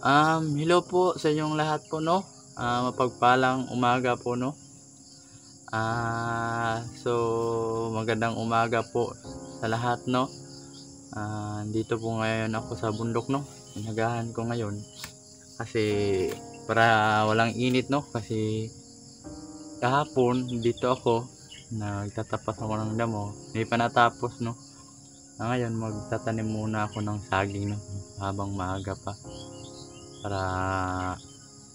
Hello po sa inyong lahat po 'no. Mapagpalang umaga po 'no. So magandang umaga po sa lahat 'no. Dito po ngayon ako sa bundok 'no. Inagahan ko ngayon kasi para walang init 'no, kasi kahapon dito ako nagtatapas ako ng damo, hindi pa natapos 'no. Ngayon magtatanim muna ako ng saging 'no, habang maaga pa. Para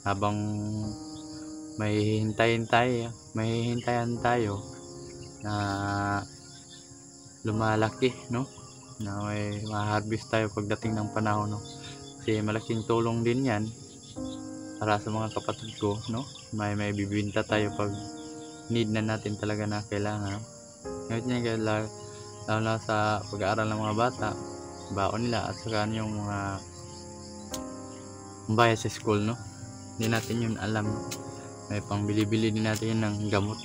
habang mahihintayan tayo na lumalaki 'no, na may ma-harvest tayo pagdating ng panahon 'no. Kasi malaking tulong din 'yan para sa mga kapatid ko 'no, may maibebenta tayo 'pag need na natin talaga na kailangan 'no. Ngayon lalo na sa pag-aaral ng mga bata, baon nila at saka yung mga bayad sa school 'no. Hindi natin yun alam 'no. May pangbili-bili din natin yun ng gamot.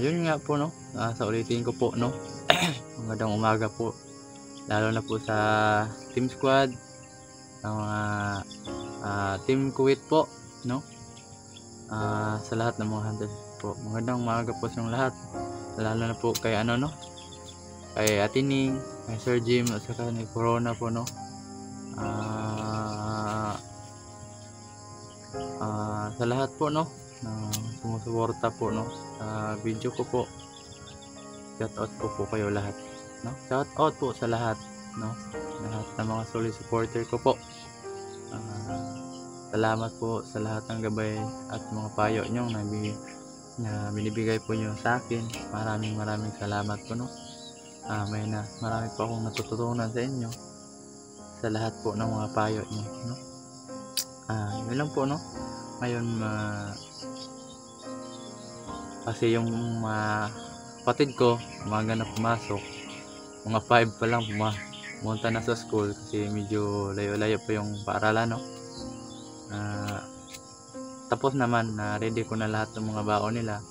Yun nga po 'no, sa ulitin ko po 'no. Magandang umaga po, lalo na po sa Team Squad, sa mga Team Kuwait po 'no. Sa lahat ng mga hunters po, magandang umaga po sa lahat. Lalo na po kay ano 'no, kay Ate Ning, kay Sir Jim at saka ni Corona po 'no. Sa lahat po 'no, na sumusuporta po 'no sa video ko po. Shoutout po kayo lahat 'no. Shoutout po sa lahat 'no, lahat ng mga solid supporter ko po. Salamat po sa lahat ng gabay at mga payo niyo na binibigay po niyo sa akin. Maraming salamat po 'no. Marami po akong natututunan sa inyo, sa lahat po ng mga payo niyo 'no. Yun lang po 'no. Ngayon kasi yung kapatid ko umaga na pumasok, mga 5 pa lang pumunta na sa school kasi medyo layo-layo pa yung paaralan 'no. Tapos naman ready ko na lahat ng mga baon nila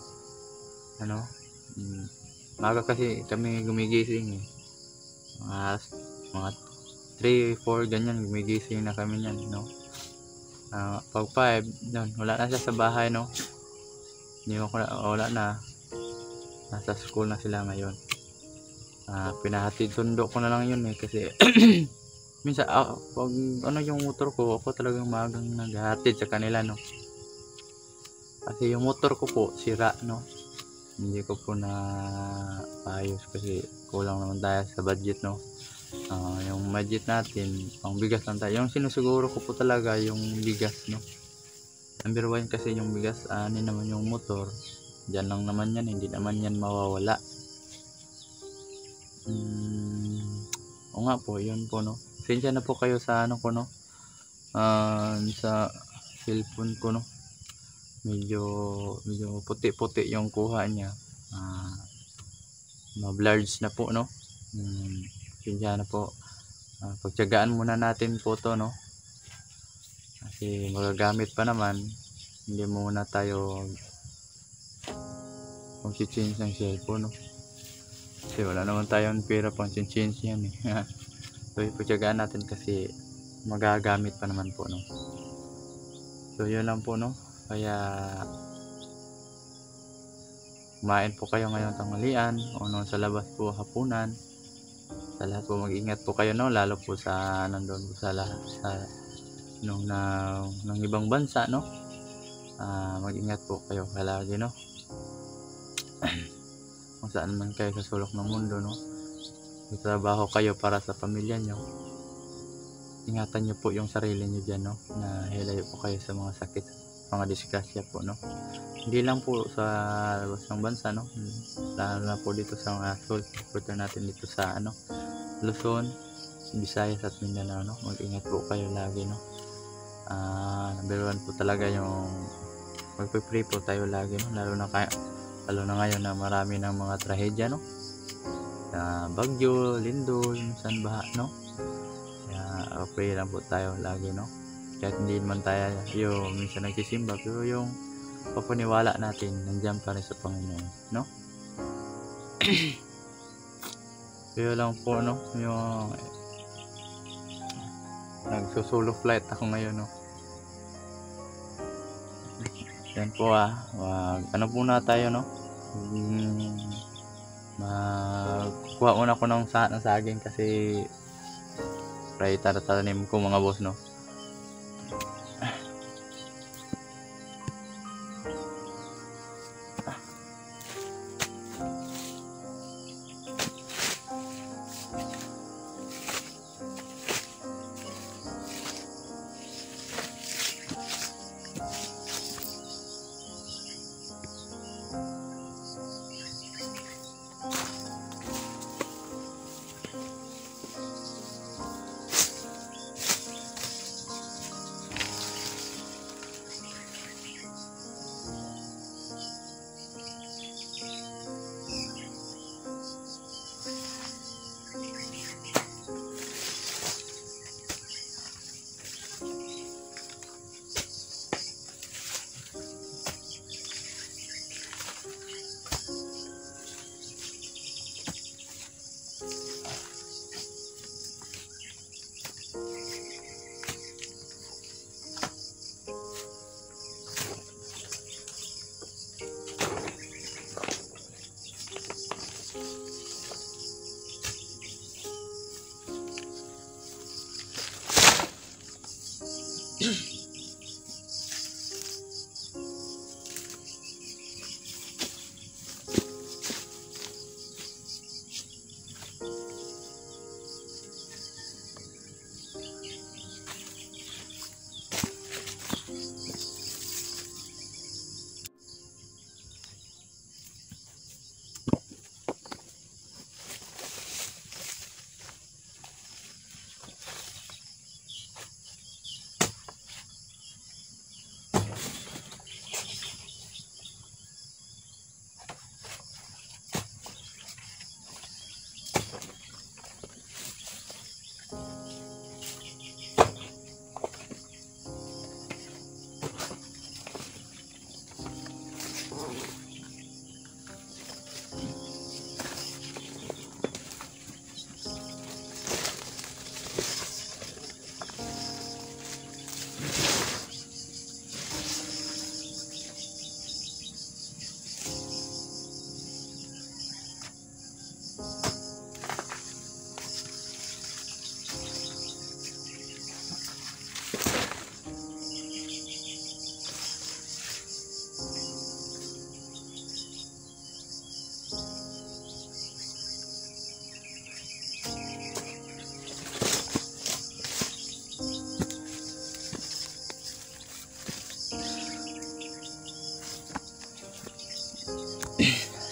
ano. Maaga kasi kami gumigising mga 3-4 ganyan, gumigising na kami niyan 'no. Pag 5 yun, wala na siya sa bahay 'no. Wala na, nasa school na sila ngayon. Pinahatid sundo ko na lang yun kasi minsan pag ano yung motor ko, ako talagang maagang naghahatid sa kanila 'no. Kasi yung motor ko po sira 'no, hindi ko po na ayos kasi kulang naman tayo sa budget 'no. Yung budget natin pang bigas lang tayo, yung sinusiguro ko po talaga yung bigas no. Number 1 kasi yung bigas, naman yung motor dyan lang naman yan, hindi naman yan mawawala. O nga po, yun po no. Pasensya na po kayo sa ano ko no, sa cellphone ko no, medyo puti yung kuha niya, ma-blurred na po no. Pasensya na po. Pagtiyagaan muna natin po to no, kasi magagamit pa naman. Hindi muna tayo change ng cellphone no, kasi wala naman tayong pera pang change yan So ipagtiyagaan natin kasi magagamit pa naman po no. So yun lang po no. Kaya kumain po kayo ngayong tanghalian o nung sa labas po hapunan. Sa lahat po mag-ingat po kayo no, lalo po sa nandoon po sa ng ibang bansa no. Mag-ingat po kayo palagi no. Kung saan man kayo sa sulok ng mundo no, magtrabaho kayo para sa pamilya nyo. Ingatan nyo po yung sarili nyo dyan no, na hilayo po kayo sa mga sakit, mga disgrasya po no. Hindi lang po sa labas ng bansa no, lalo na po dito sa mga supporter natin dito sa Luzon, Visayas at Mindanao no. Mag-ingat po kayo lagi no. Number 1 po talaga yung magpe-pray po tayo lagi no, lalo na ngayon na marami ng mga trahedya no, bagyo, lindol, minsan baha no. Kaya pray lang po tayo lagi no. Kahit hindi naman tayo yung minsan nagsisimba, pero yung papaniwala natin nandiyan pa rin sa Panginoon no. Kaya lang po no, yung nagsusolo flight ako ngayon, no. Yan po ano muna tayo, no. Magkuha muna ako ng saging kasi try tatanim ko mga boss, no.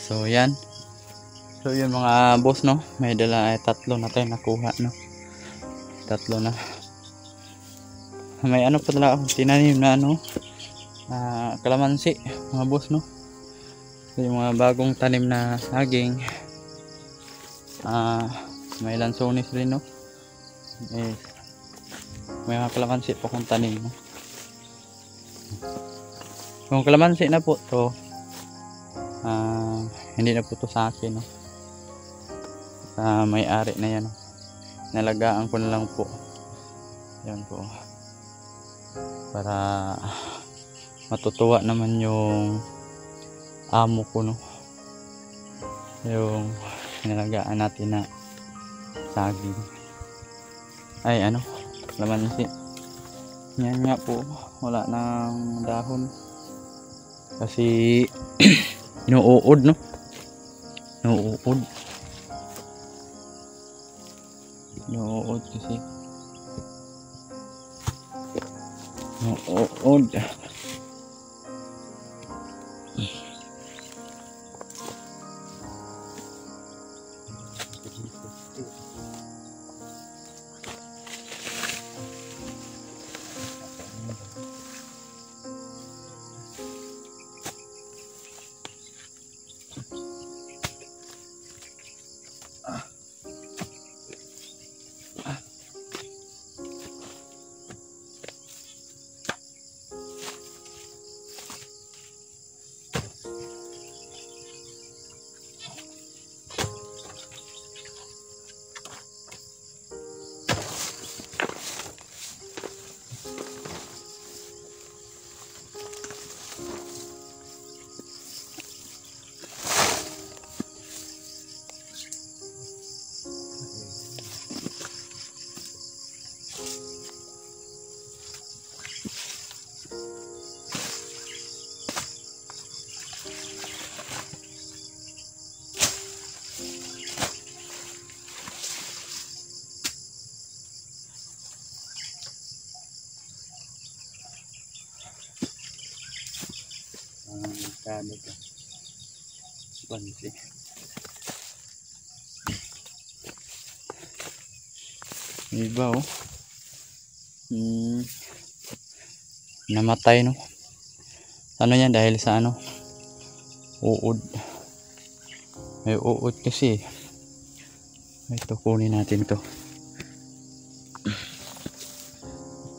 So yan. So yun mga boss, no. May dala ay tatlo na tayo nakuha, no. Tatlo na. May ano pa talaga akong tinanim na ano, kalamansi mga boss, no. So, yung mga bagong tanim na saging. May lansones rin, no. May mga kalamansi pa akong tanim, no. Kung kalamansi na po to, hindi na po to sa akin, no. May-ari na yan, no. Nalagaan ko na lang po yan po para matutuwa naman yung amo ko, no, yung nalagaan natin na saging ay ano, kalamansi. Yan nga po, wala nang dahon kasi inuud, no, inuud kasi inuud. Kano to? Bansi. Iba oh. Namatay no. Ano yan dahil sa ano? Uod. May uod kasi. Ito kunin natin to.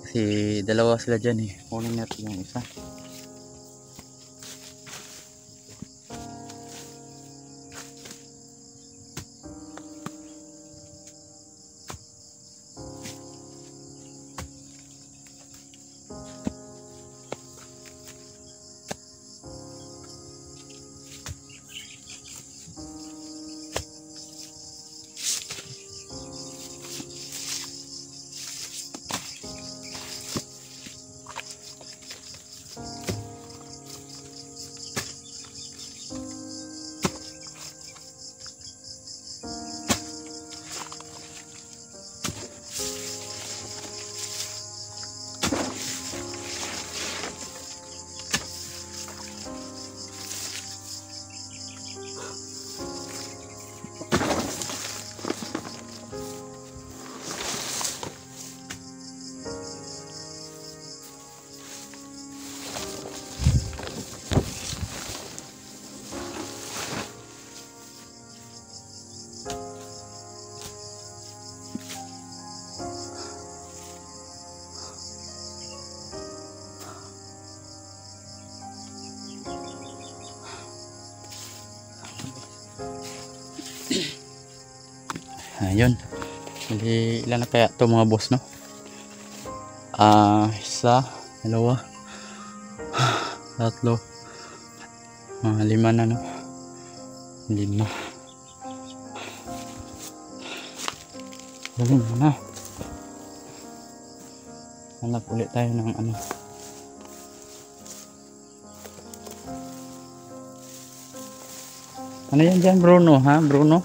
Kasi dalawa sila dyan eh. Kunin natin yung isa. Ayun. Hindi ilan na kaya to mga boss no? Isa, dalawa, tatlo, lima na no? Lima. Galing na. Hanap ulit tayo ng ano. Ano yan dyan Bruno ha? Bruno?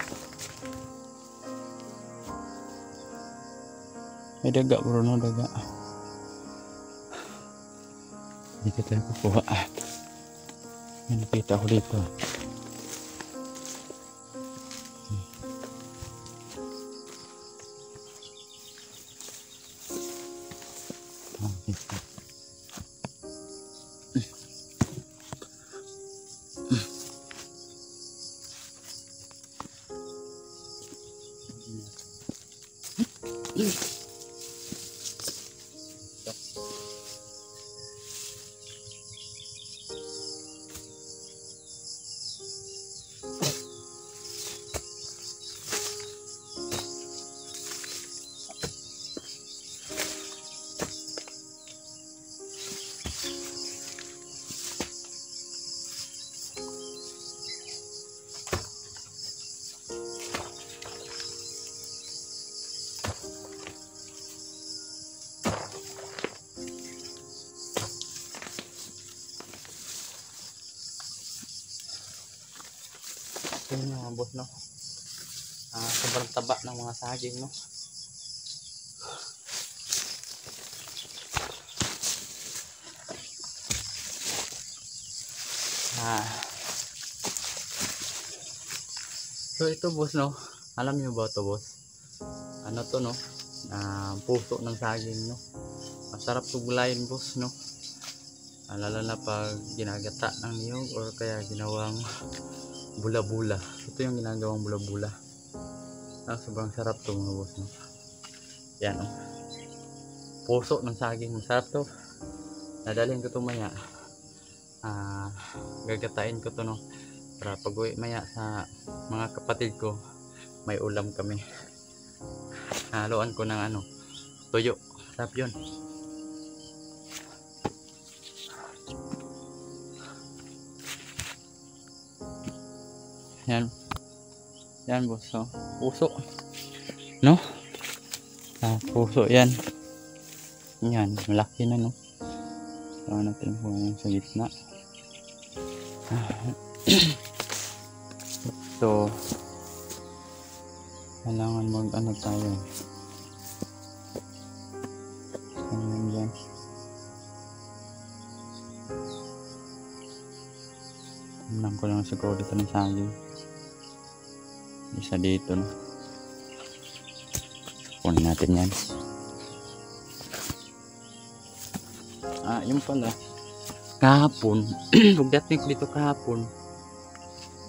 May daga Bruno, daga. Dito tayo kukuha. May nakita ko dito. Ito yung mga boss no. Sobrang taba ng mga saging no. So ito boss no. Alam niyo ba ito boss? Ano to no? Puso ng saging no. Masarap tuglayin boss no. Lalo na pag ginagata ng niyog or kaya ginawang bula-bula. Ito yung ginagawang bula-bula. Sobrang sarap to mga boss no. Yan oh. Puso ng saging, masarap to. Dadalhin ko to maya. Gagatain ko to no. Para pag uwi maya sa mga kapatid ko, may ulam kami. Haluan ko ng ano, tuyo. Sarap yun. Yan. Yan boss no. Puso. No? Puso yan. Yan. Malaki na no. So natin po yung sa gitna. Ito. Kailangan mag ano tayo. Ayan dyan. ko lang siguro dito ng saging. Isa dito, no? Kunin natin yan. Yung pala. Kahapon, pagdating ko dito kahapon,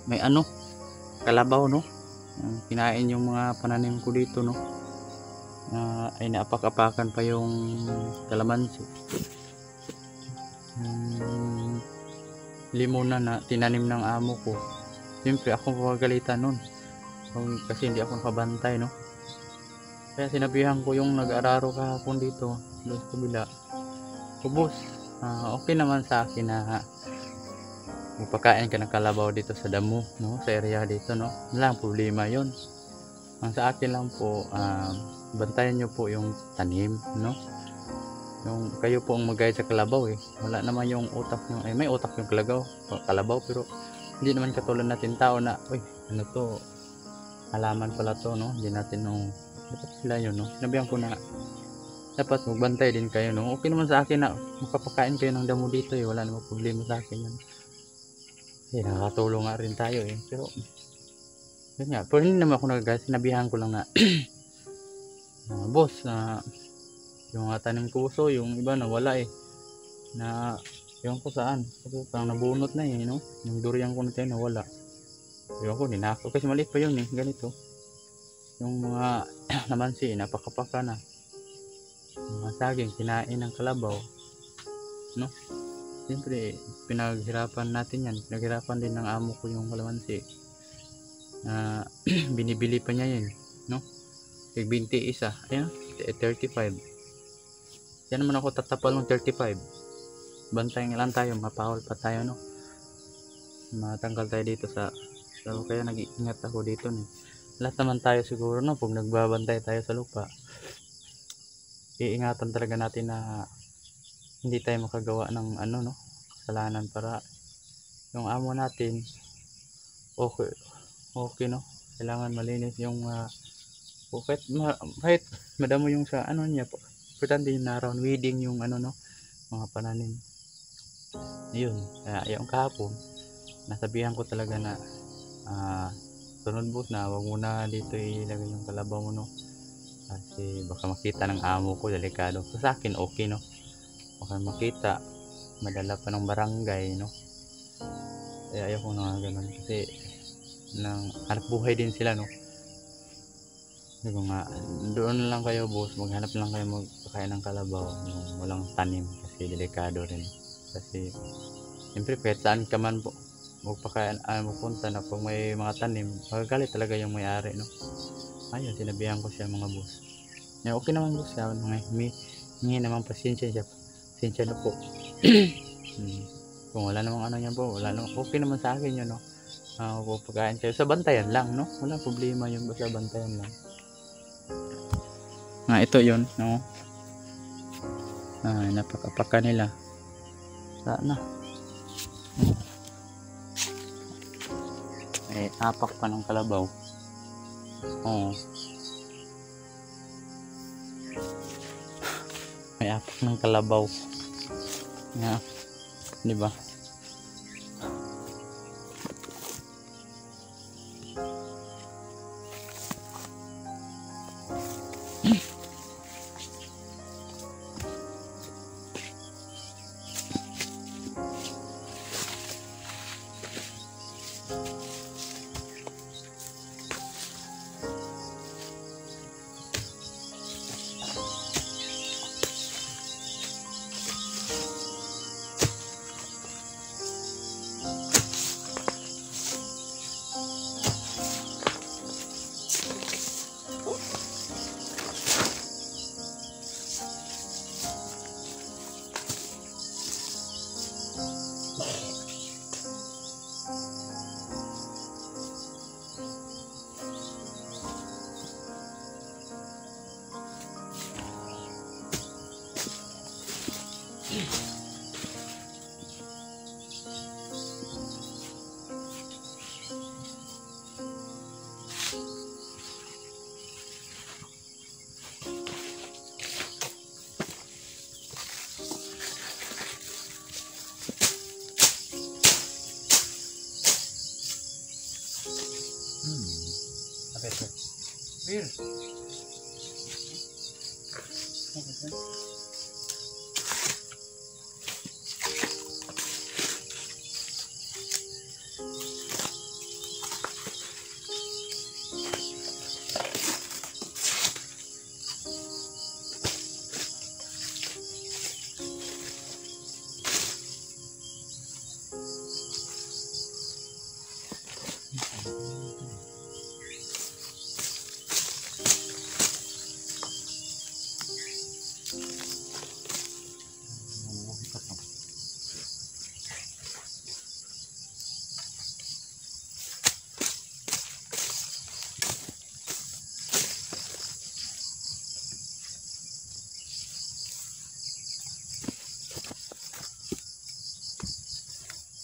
may kalabaw, no? Kinain yung mga pananim ko dito, no? Ay naapak-apakan pa yung kalamansi. Limon na tinanim ng amo ko. Siyempre ako pagalitan nun. Kasi hindi ako nakabantay, no? Kaya sinabihan ko yung nag-araro kahapon dito, doon sa kabila. Boss, okay naman sa akin na magpakain ka ng kalabaw dito sa damo, no? Sa area dito, no? Walang problema yun. Ang sa akin lang po, bantayan nyo po yung tanim, no? Yung kayo po ang mag-guide sa kalabaw, eh. Wala naman yung utak nyo, may utak yung kalabaw, pero hindi naman katulad natin tao na, uy, ano to, halaman pala to, no? Hindi natin, no? Dapat sila yun, no? Sinabihan ko na dapat magbantay din kayo, no? Okay naman sa akin na makapakain kayo ng damo dito, eh. Wala namang problema sa akin yun. Eh, nakakatulong nga rin tayo, eh. Pero yun nga, pero hindi naman ako nag-guide. Sinabihan ko lang na boss, yung tanim kuso, yung iba na wala, eh. Na yung ko saan kasi parang nabunot na, eh, no? Yung durian ko na tayo nawala. Yung ko ninakaw kasi maliit pa yun, eh. Ganito yung mga namansi, napakapaka na. Mga saging kinain ng kalabaw, no? Siyempre pinaghirapan natin yan, pinaghirapan din ng amo ko yung kalamansi. Binibili pa niya yun, no? 20 isa, ayan, 35. Yan naman ako tatapal ng 35. Bantayan lang tayo, mapahol pa tayo, no? Matanggal tayo dito sa so, kaya nag-iingat ako dito, no? Lahat naman tayo siguro, no? Pag nagbabantay tayo sa lupa, iingatan talaga natin na hindi tayo makagawa ng no? Kasalanan para yung amo natin okay, no? Kailangan malinis yung kahit madamo yung sa niya po. Importante yung na-round weeding yung no? Mga pananim. Yun. Yung kahapon, nasabihan ko talaga na sunod boss na wag mo na dito ilagay yung kalabaw mo, no? Kasi baka makita ng amo ko, delikado. So, sa akin okay, no? Baka makita, madala pa ng barangay, no? Kaya ayaw ko na ganun kasi hanap buhay din sila, no? Sabi ko nga, doon lang kayo boss, maghanap lang kayo magpakain ng kalabaw, yung walang tanim kasi delikado rin. Kasi siyempre kahit saan ka man po magpakain, magpunta na pag may mga tanim, magagalit talaga yung may-ari, no? Ayun, sinabihan ko siya mga boss. Okay naman boss, hingi naman pasensya na po. Kung wala namang niya po, okay naman sa akin yun, no? Pagkain kayo sa bantayan lang, no? Wala problema yung basta bantayan lang. Ito yun, no? Napakapaka nila. Sana. Apak pa ng kalabaw. May apak ng kalabaw. Di ba?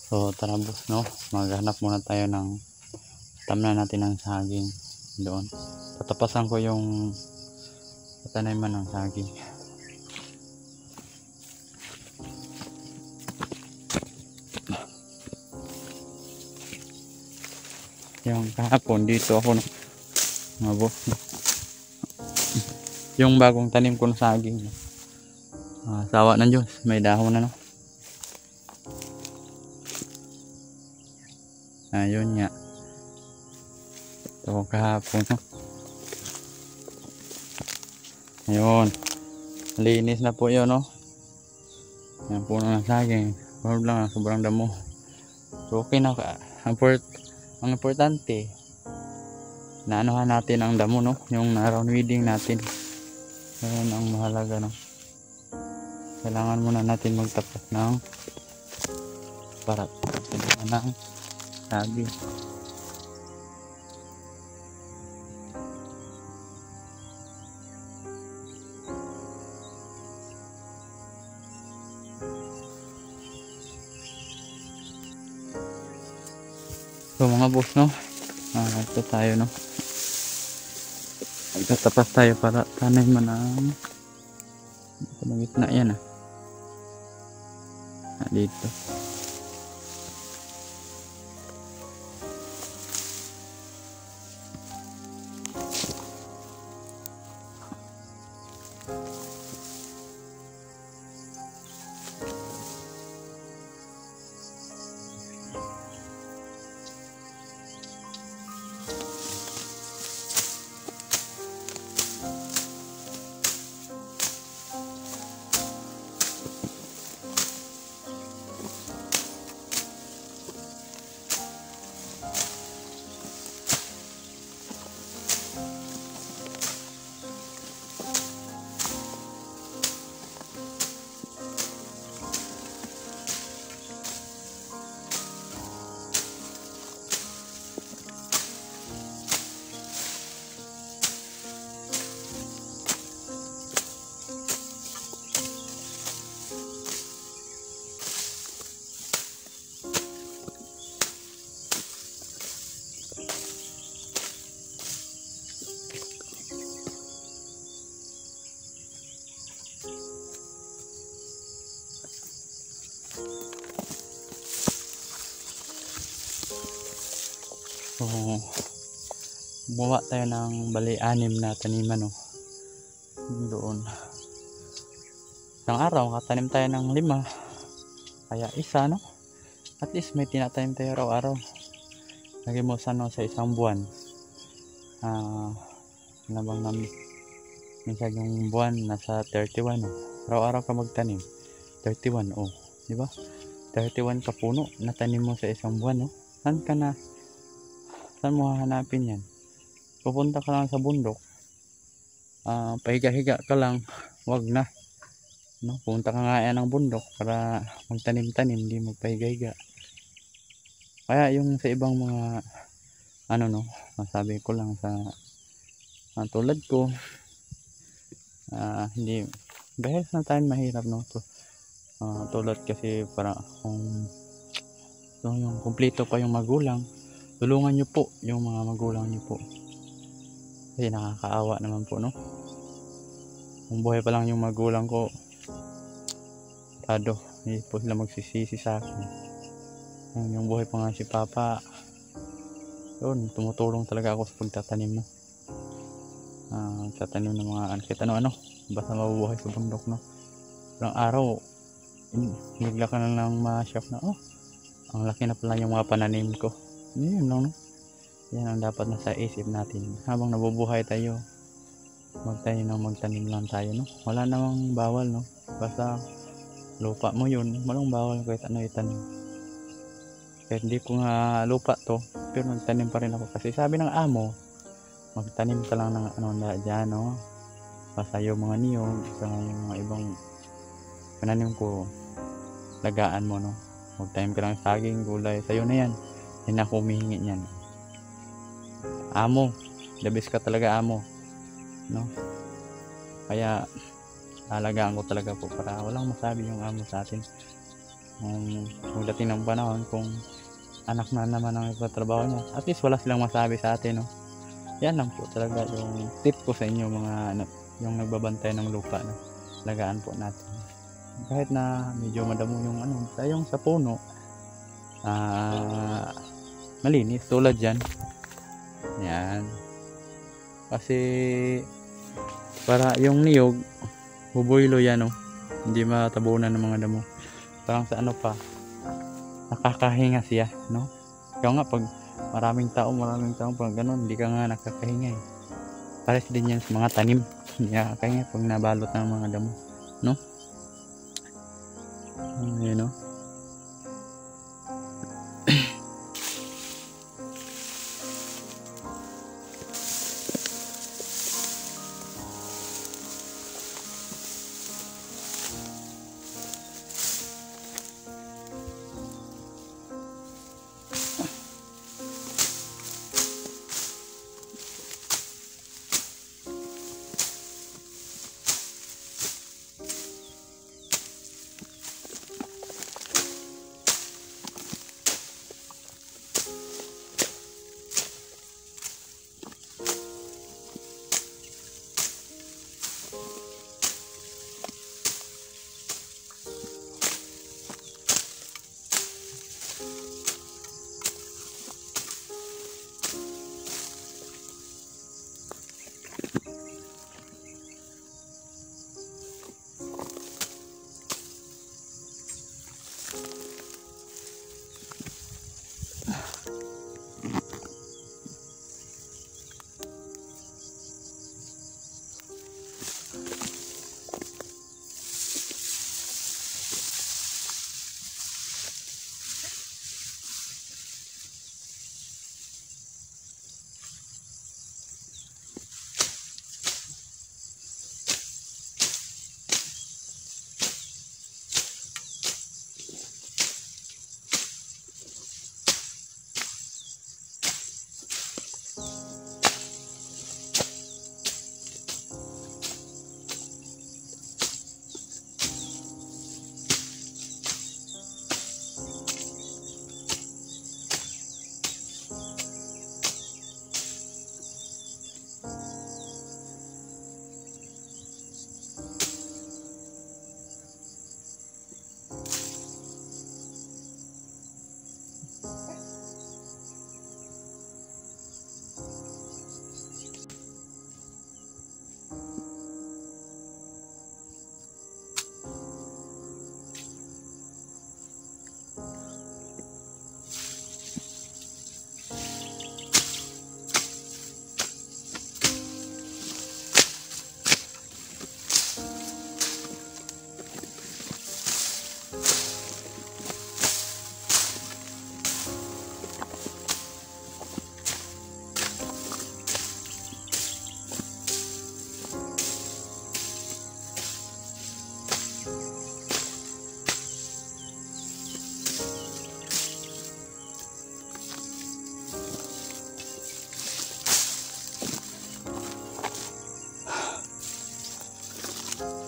So tara boss, no, maghanap muna tayo ng tamna natin ng saging doon. Tatapasan ko yung pataniman ng saging. Yung kahapon dito ako, no, mga boss, no, yung bagong tanim ko ng saging, no. Sawa ng Diyos, may dahon na, no. Ayun nga. Ito kahapon, no. Ayun. Linis na po yun, no. Yan puno ng saging. Huwag lang, sobrang damo. So okay na. Ang importante, naanuhan natin ang damo, no. Yung na-round weeding natin. Ayun ang mahalaga, no. Kailangan muna natin magtapas ng parat. Ng saging. So mga boss, no, ito tayo, no, magtatapas tayo para taniman ng gitna yan, dito. So gumawa tayo ng bali 6 na taniman, no, doon. Isang araw katanim tayo ng 5, kaya isa, no, at least may tinatanim tayo araw-araw. Lagi mo sa, no, sa isang buwan, nabang namin minsan yung buwan nasa 31, no? Araw-araw ka magtanim 31, oh, di ba? 31 ka puno na tanim mo sa isang buwan, no? Saan mo hahanapin yan? Pupunta ka lang sa bundok, pahiga-higa ka lang, wag na, no? Pupunta ka nga yan ng bundok para magtanim-tanim, hindi magpahiga-higa. Kaya yung sa ibang mga no, masabi ko lang sa tulad ko, hindi dahil sa tayo mahirap, no, tulad kasi para kung yung kumpleto pa yung magulang, tulungan nyo po yung mga magulang nyo po, kasi nakakaawa naman po, no. Kung buhay pa lang yung magulang ko, hindi po sila magsisisi sa akin. Yung buhay pa nga si papa, yun, tumutulong talaga ako sa pagtatanim, no. sa tanim ng mga kahit ano-ano basta mabubuhay sa bundok, no? Ilang araw bigla ka na lang ma-shock na, oh, ang laki na pala yung mga pananim ko. Yun lang, no? Yan ang dapat nasa isip natin habang nabubuhay tayo, magtanim lang tayo, no? Wala namang bawal, no? Basta lupa mo yun, walang bawal kahit ano itanim. Kahit hindi ko nga lupa to, pero nagtanim pa rin ako kasi sabi ng amo, magtanim ka lang ng ano na dyan, no? Basta yung mga niyog, yung mga ibang pananim ko, lagaan mo, no? Magtanim ka lang saging, gulay, sa'yo na yan. Hindi na ako humihingi niyan. Amo, the best ka talaga, amo, no? Kaya alagaan ko talaga po para walang masabi yung amo sa atin. Kung dating ng panahon, kung anak na naman ang ipatrabaho niya, at least wala silang masabi sa atin, no? Yan lang po talaga yung tip ko sa inyo, mga yung nagbabantay ng lupa, no? Lagaan po natin kahit na medyo madamo yung tayong sa puno, malinis tulad yan. Yan kasi para yung niyog buboylo yan, no? Hindi matabunan ng mga damo. Parang sa ano pa, nakakahinga siya, no? Ikaw nga pag maraming tao pag ganun, hindi ka nga nakakahinga eh. Pares din yan sa mga tanim, hindi nakakahinga pag nabalot ng mga damo, no? Yun, no?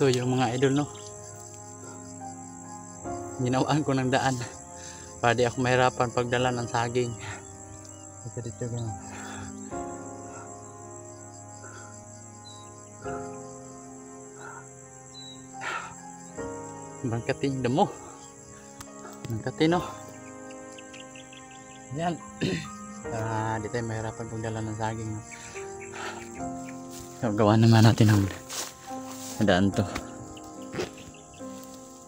Ito yung mga idol, no? Ginawaan ko ng daan para di ako mahirapan pagdala ng saging. Ito dito ganun. Bangkating damo. Bangkating, no? Yan. Di tayo mahirapan pagdala ng saging, no? Gawa naman natin ng daan to.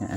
Yan.